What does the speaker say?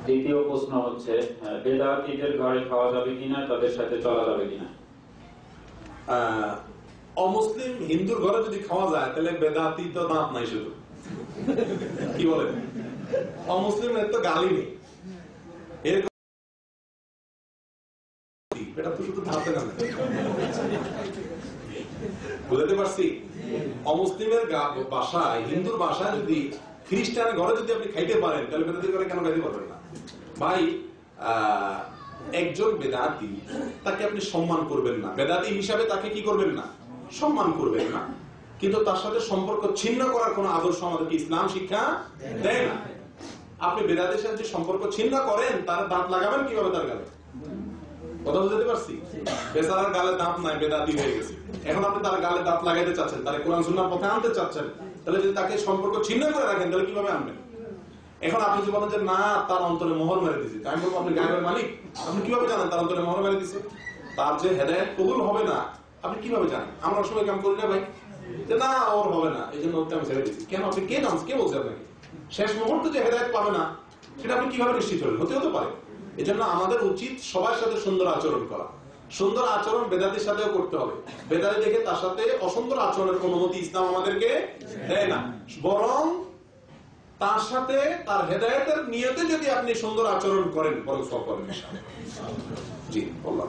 দ্বিতীয় প্রশ্ন হচ্ছে, বেদাতীদের ঘরে খাওয়া যাবে কিনা, তাদের সাথে চলা যাবে কিনা? অমুসলিম হিন্দুর ঘরে যদি খাওয়া যায় তাহলে বেদাতি তো দাঁত নাই, শুধু কি বলেন, অমুসলিমের তো গালি নেই, এটা তো শুধু ধাতে না। বুঝতে পারছি? অমুসলিমের বাসায়, হিন্দুর বাসায় যদি খ্রিস্টানের ঘরে যদি আপনি খাইতে পারেন তাহলে বেদাতির ঘরে কেন খাইতে পারবেন না? ভাই, একজন বেদাতি, তাকে আপনি সম্মান করবেন না, বেদাতি হিসাবে তাকে কি করবেন না, সম্মান করবেন না, কিন্তু তার সাথে সম্পর্ক ছিন্ন করার কোন আদর্শ আমাদেরকে ইসলাম শিক্ষা দেয় না। আপনি বেদাতির সাথে সম্পর্ক ছিন্ন করেন, তার দাঁত লাগাবেন কিভাবে তার গালে? কথা বুঝতে পারছি? বেচারার গালে দাঁত নাই, বেদাতি হয়ে গেছে, এখন আপনি তার গালে দাঁত লাগাইতে চাচ্ছেন, তার কোরআন সুন্নাহর পথে আনতে চাচ্ছেন, তাহলে যদি তাকে সম্পর্ক ছিন্ন করে রাখেন তাহলে কিভাবে আনবেন? এখন আপনি যদি বলেন যে না, তার অন্তরে মোহর মেরে দিছে, আমি বলবো আপনি গায়েবের মালিক, আপনি কিভাবে জানেন তার অন্তরে মোহর মেরে দিছে? তার যে হেদায়েত কবুল হবে না আপনি কিভাবে জানেন? আমরা সময় কাম করি না ভাই, যে না ওর হবে না, এই জন্য ওকে আমি ছেড়ে দিচ্ছি। কেন? আপনি কে জানছেন? কে বলছে আপনাকে? শেষ মুহূর্তে যে হেদায়েত পাবে না সেটা আপনি কিভাবে নিশ্চিত হলেন? হতে পারে। এই জন্য আমাদের উচিত সবার সাথে সুন্দর আচরণ করা। সুন্দর আচরণ বেদাতির সাথেও করতে হবে। বেদাতি দেখে তার সাথে অসুন্দর আচরণের অনুমতি ইসলাম আমাদেরকে দেয় না, বরং তার সাথে তার হেদায়েতের নিয়তে যদি আপনি সুন্দর আচরণ করেন বরং সব করবেন। জি, আল্লাহ।